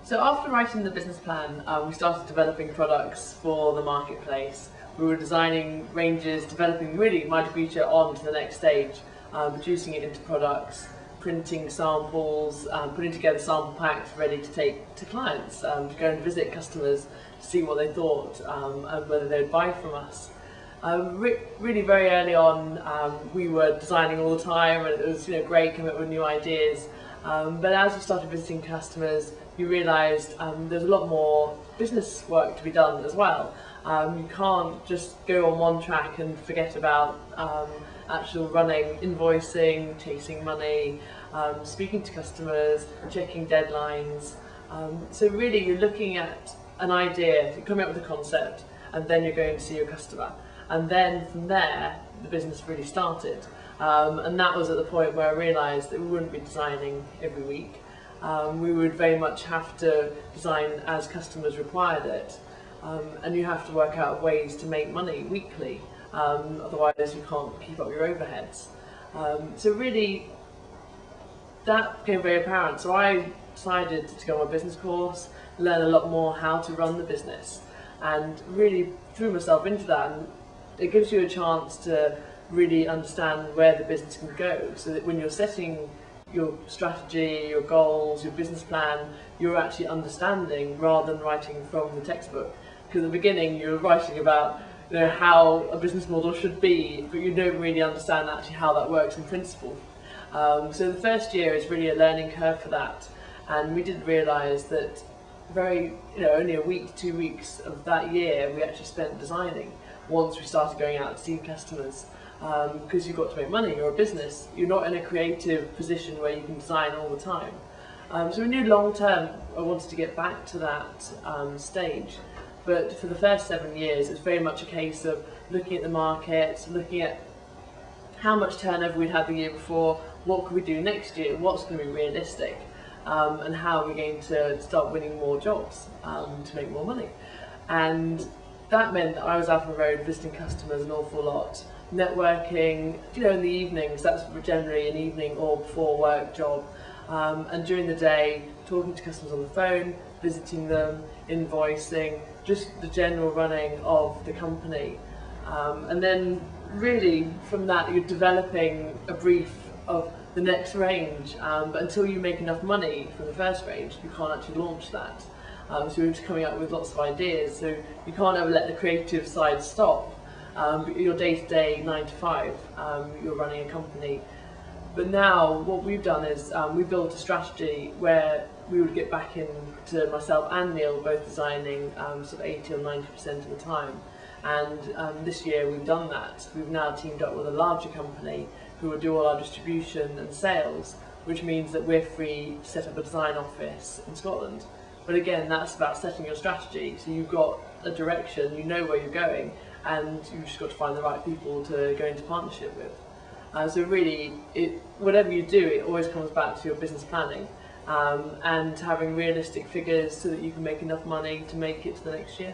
So after writing the business plan, we started developing products for the marketplace. We were designing ranges, developing really Mighty Creature on to the next stage, producing it into products, printing samples, putting together sample packs ready to take to clients, to go and visit customers to see what they thought and whether they would buy from us. Really very early on, we were designing all the time, and it was great, coming up with new ideas. But as we started visiting customers, you realised there's a lot more business work to be done as well. You can't just go on one track and forget about actual running, invoicing, chasing money, speaking to customers, checking deadlines. So really you're looking at an idea, coming up with a concept, and then you're going to see your customer. And then from there, the business really started. And that was at the point where I realised that we wouldn't be designing every week. We would very much have to design as customers required it. And you have to work out ways to make money weekly, otherwise you can't keep up your overheads. So really, that became very apparent. So I decided to go on a business course, learn a lot more how to run the business, and really threw myself into that. And it gives you a chance to really understand where the business can go, so that when you're setting your strategy, your goals, your business plan, you're actually understanding rather than writing from the textbook. Because at the beginning you're writing about how a business model should be, but you don't really understand actually how that works in principle. So the first year is really a learning curve for that, and we did realise that only a week, 2 weeks of that year we actually spent designing once we started going out to see customers. Because you've got to make money, you're a business, you're not in a creative position where you can design all the time. So we knew long term I wanted to get back to that stage, but for the first 7 years it's very much a case of looking at the market, looking at how much turnover we'd had the year before, what could we do next year, what's going to be realistic, and how are we going to start winning more jobs to make more money. And that meant that I was out on the road visiting customers an awful lot, networking, in the evenings. That's generally an evening or before work job, and during the day talking to customers on the phone, visiting them, invoicing, just the general running of the company. And then really from that you're developing a brief of the next range, but until you make enough money from the first range you can't actually launch that. So we're just coming up with lots of ideas, so you can't ever let the creative side stop. Your day-to-day 9 to 5, you're running a company. But now what we've done is we built a strategy where we would get back into myself and Neil both designing sort of 80 or 90% of the time. And this year we've done that. We've now teamed up with a larger company who will do all our distribution and sales, which means that we're free to set up a design office in Scotland. But again, that's about setting your strategy. So you've got a direction, you know where you're going, and you've just got to find the right people to go into partnership with. So really, whatever you do, it always comes back to your business planning and having realistic figures so that you can make enough money to make it to the next year.